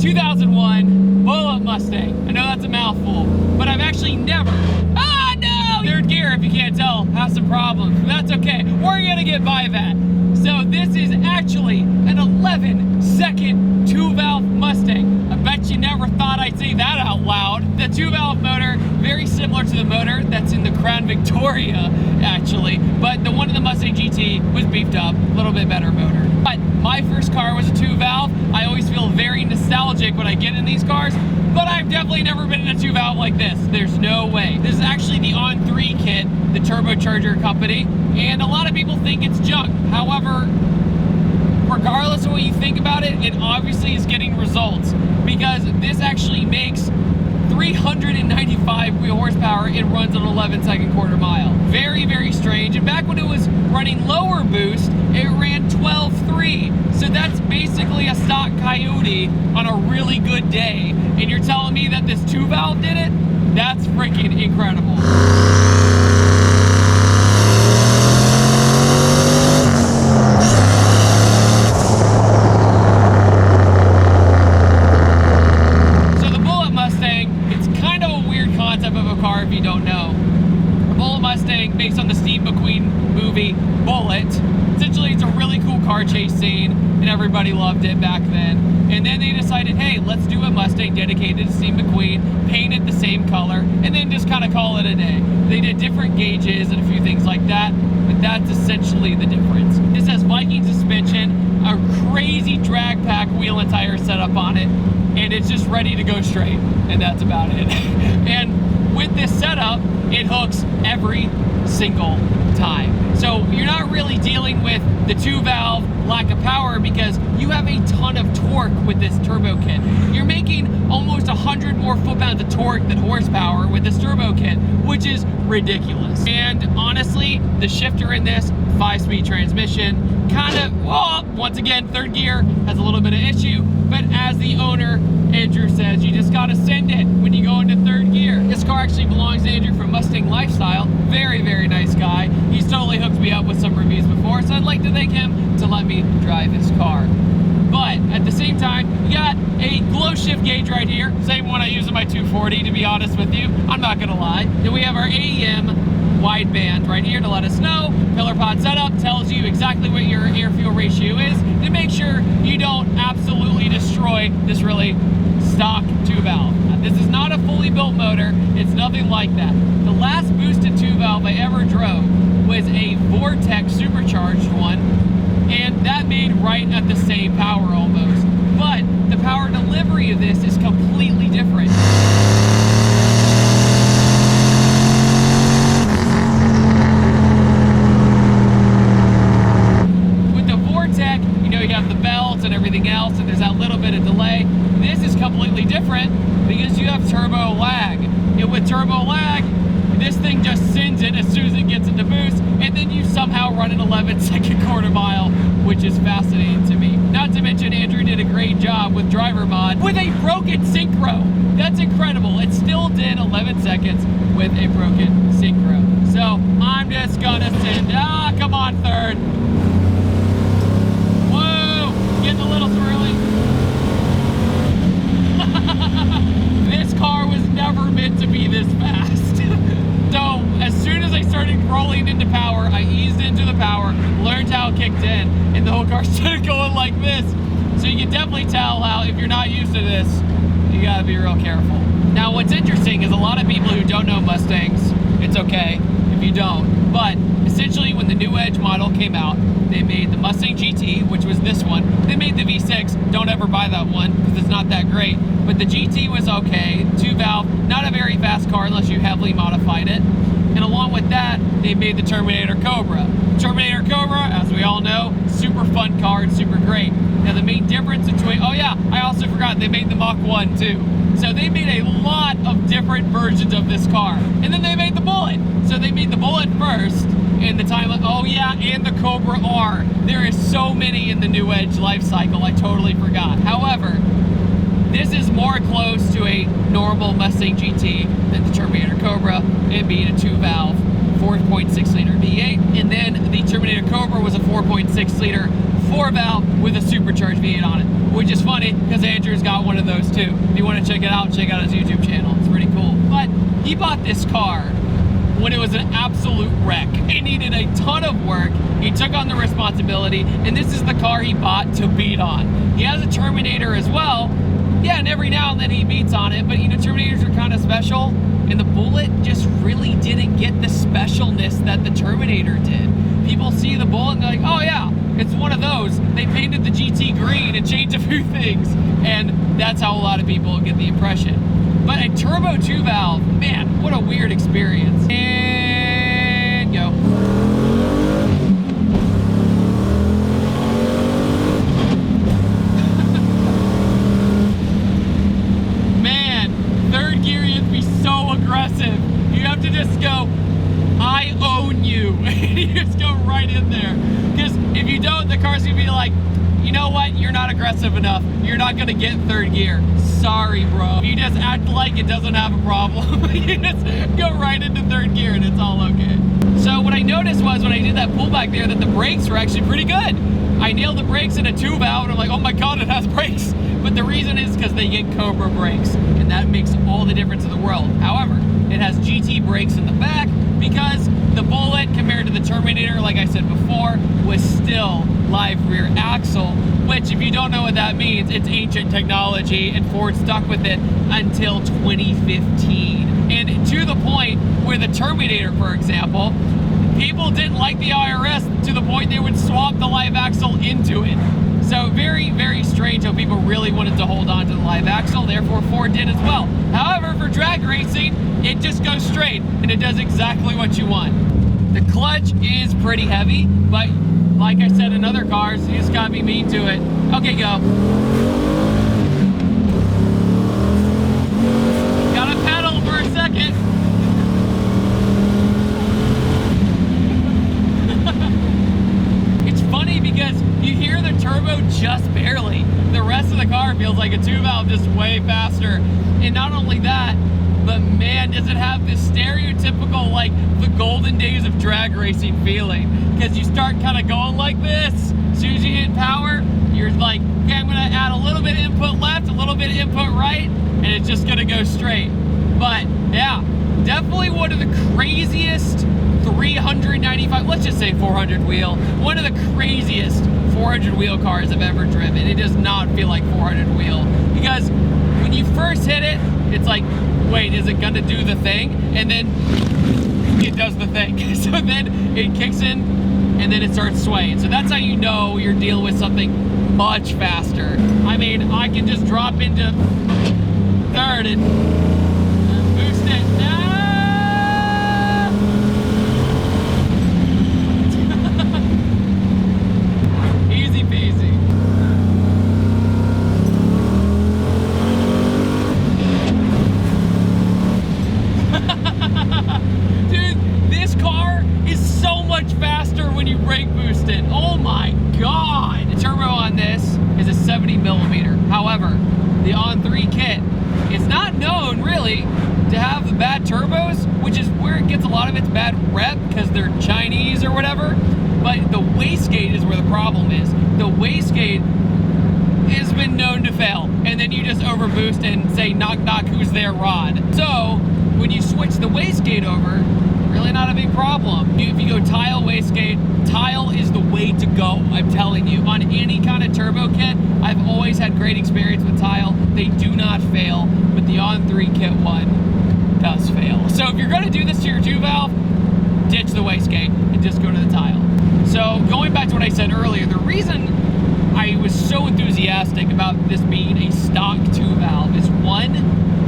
2001 Bullitt Mustang. I know that's a mouthful, but I've actually never, no! Third gear, if you can't tell, has some problems. But that's okay, we're gonna get by that. So this is actually an 11-second 2-valve Mustang. I bet you never thought I'd say that out loud. The 2-valve motor, very similar to the motor that's in the Crown Victoria, actually. But the one in the Mustang GT was beefed up, a little bit better motor. But my first car was a 2-valve. I always feel very nostalgic when I get in these cars, but I've definitely never been in a 2-valve like this. There's no way. This is actually the On3 kit, the turbocharger company, and a lot of people think it's junk. However, regardless of what you think about it, it obviously is getting results, because this actually makes 395 wheel horsepower. It runs an 11-second quarter mile. Very, very strange. And back when it was running lower boost, it ran 12.3. So that's basically a stock Coyote on a really good day. And you're telling me that this 2-valve did it? That's freaking incredible. If you don't know, the Bullitt Mustang, based on the Steve McQueen movie Bullitt. Essentially, it's a really cool car chase scene, and everybody loved it back then. And then they decided, hey, let's do a Mustang dedicated to Steve McQueen, paint it the same color, and then just kind of call it a day. They did different gauges and a few things like that, but that's essentially the difference. This has Viking suspension, a crazy drag pack wheel and tire setup on it, and it's just ready to go straight, and that's about it. And with this setup, it hooks every single time. So you're not really dealing with the 2-valve lack of power, because you have a ton of torque with this turbo kit. You're making almost 100 more foot-pounds of torque than horsepower with this turbo kit, which is ridiculous. And honestly, the shifter in this 5-speed transmission kind of, well, once again, third gear has a little bit of issue, but as the owner, Andrew says, you just gotta send it when you go into third gear. This car actually belongs to Andrew from Mustang Lifestyle. Very, very nice guy. He's totally hooked me up with some reviews before, so I'd like to thank him to let me drive his car. But at the same time, you got a glow shift gauge right here. Same one I use in my 240, to be honest with you. I'm not gonna lie. Then we have our AEM wideband right here to let us know. Pillar pod setup tells you exactly what your air-fuel ratio is to make sure you don't absolutely destroy this really stock 2-valve. This is not a fully built motor. It's nothing like that. The last boosted 2-valve I ever drove was a Vortex supercharged one, and that made right at the same power almost. But the power delivery of this is completely different. You have the belts and everything else, and there's that little bit of delay. This is completely different because you have turbo lag. And with turbo lag, this thing just sends it as soon as it gets into boost, and then you somehow run an 11-second quarter mile, which is fascinating to me. Not to mention, Andrew did a great job with driver mod with a broken synchro. That's incredible. It still did 11 seconds with a broken synchro. So I'm just gonna send, come on, third. Getting a little swirly. This car was never meant to be this fast. So as soon as I started rolling into power, I eased into the power, learned how it kicked in, and the whole car started going like this. So you can definitely tell how, if you're not used to this, you gotta be real careful. Now what's interesting is a lot of people who don't know Mustangs, it's okay if you don't, but essentially when the new Edge model came out, they made the Mustang GT, which was this one. They made the V6. Don't ever buy that one because it's not that great. But the GT was okay. 2-valve, not a very fast car unless you heavily modified it. And along with that, they made the Terminator Cobra. Terminator Cobra, as we all know, super fun car and super great. Now the main difference between, oh yeah, I also forgot they made the Mach 1 too. So they made a lot of different versions of this car. And then they made the Bullitt. So they made the Bullitt first, and the time, oh yeah, and the Cobra R. There is so many in the new Edge life cycle, I totally forgot. However, this is more close to a normal Mustang GT than the Terminator Cobra, it being a 2-valve 4.6 liter V8, and then the Terminator Cobra was a 4.6 liter 4-valve with a supercharged V8 on it, which is funny because Andrew's got one of those too. If you want to check it out, check out his YouTube channel. It's pretty cool. But he bought this car when it was an absolute wreck. It needed a ton of work. He took on the responsibility, and this is the car he bought to beat on. He has a Terminator as well. Yeah, and every now and then he beats on it, but you know, Terminators are kind of special, and the Bullitt just really didn't get the specialness that the Terminator did. People see the Bullitt and they're like, oh yeah, it's one of those. They painted the GT green and changed a few things, and that's how a lot of people get the impression. But a turbo 2-valve, man, what a weird experience. And go. Man, third gear, you have to be so aggressive. You have to just go, I own you. You just go right in there. Because if you don't, the car's gonna be like, you know what, you're not aggressive enough. You're not gonna get third gear. Sorry, bro. You just act like it doesn't have a problem. You just go right into third gear and it's all okay. So what I noticed was when I did that pullback there that the brakes were actually pretty good. I nailed the brakes in a 2-valve and I'm like, oh my God, it has brakes. But the reason is because they get Cobra brakes, and that makes all the difference in the world. However, it has GT brakes in the back because the Bullitt, compared to the Terminator, like I said before, was still live rear axle, which if you don't know what that means, it's ancient technology, and Ford stuck with it until 2015. And to the point where the Terminator, for example, people didn't like the IRS to the point they would swap the live axle into it. So very, very strange how people really wanted to hold on to the live axle, therefore Ford did as well. However, for drag racing, it just goes straight and it does exactly what you want. The clutch is pretty heavy, but like I said in other cars, you just gotta be mean to it. Okay, go. Gotta pedal for a second. It's funny because you hear the turbo just barely. The rest of the car feels like a 2-valve, just way faster. And not only that, but man, does it have this stereotypical, like, the golden days of drag racing feeling. Because you start kind of going like this. As soon as you hit power, you're like, okay, I'm gonna add a little bit of input left, a little bit of input right, and it's just gonna go straight. But yeah, definitely one of the craziest 395, let's just say 400 wheel, one of the craziest 400 wheel cars I've ever driven. It does not feel like 400 wheel, because when you first hit it, it's like, wait, is it gonna do the thing? And then it does the thing. So then it kicks in and then it starts swaying. So that's how you know you're dealing with something much faster. I mean, I can just drop into third and boost it. Easy peasy. Dude, this car is so much faster when you brake boost it. Oh my God. The turbo on this is a 70mm. However, the On3 kit is not known really to have the bad turbos, which is where it gets a lot of its bad rep because they're Chinese or whatever. But the wastegate is where the problem is. The wastegate has been known to fail, and then you just overboost and say, knock knock, who's there, Rod? So when you switch the wastegate over, really not a big problem. If you go tile wastegate, tile is the way to go, I'm telling you. On any kind of turbo kit, I've always had great experience with tile. They do not fail, but the On3 kit one does fail. So if you're gonna do this to your 2-valve, ditch the wastegate and just go to the tile. So going back to what I said earlier, the reason I was so enthusiastic about this being a stock 2-valve is, one,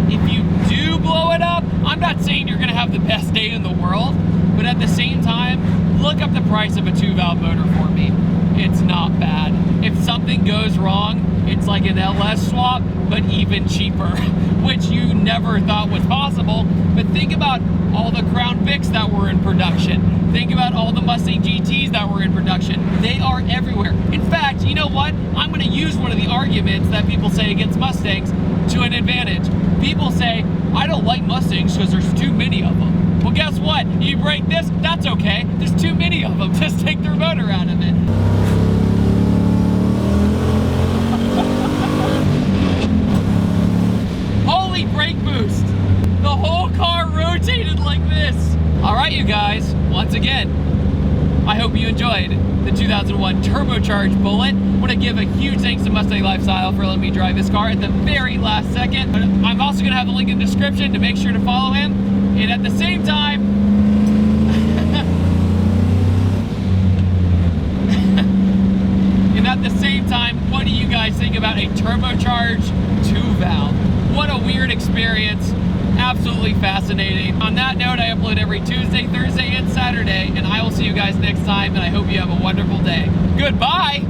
if you do blow it up, I'm not saying you're gonna have the best day in the world, but at the same time, look up the price of a 2-valve motor for me. It's not bad. If something goes wrong, it's like an LS swap, but even cheaper, which you never thought was possible. But think about all the Crown Vics that were in production. Think about all the Mustang GTs that were in production. They are everywhere. In fact, you know what? I'm gonna use one of the arguments that people say against Mustangs to an advantage. People say, I don't like Mustangs because there's too many of them. Well, guess what? You break this, that's okay. There's too many of them. Just take their motor out of it. you guys, once again, I hope you enjoyed the 2001 turbocharged Bullitt. I want to give a huge thanks to Mustang Lifestyle for letting me drive this car at the very last second. I'm also going to have the link in the description to make sure to follow him. And at the same time, what do you guys think about a turbocharged 2-valve? What a weird experience. Absolutely fascinating. On that note, I upload every Tuesday, Thursday, and Saturday, and I will see you guys next time, and I hope you have a wonderful day. Goodbye!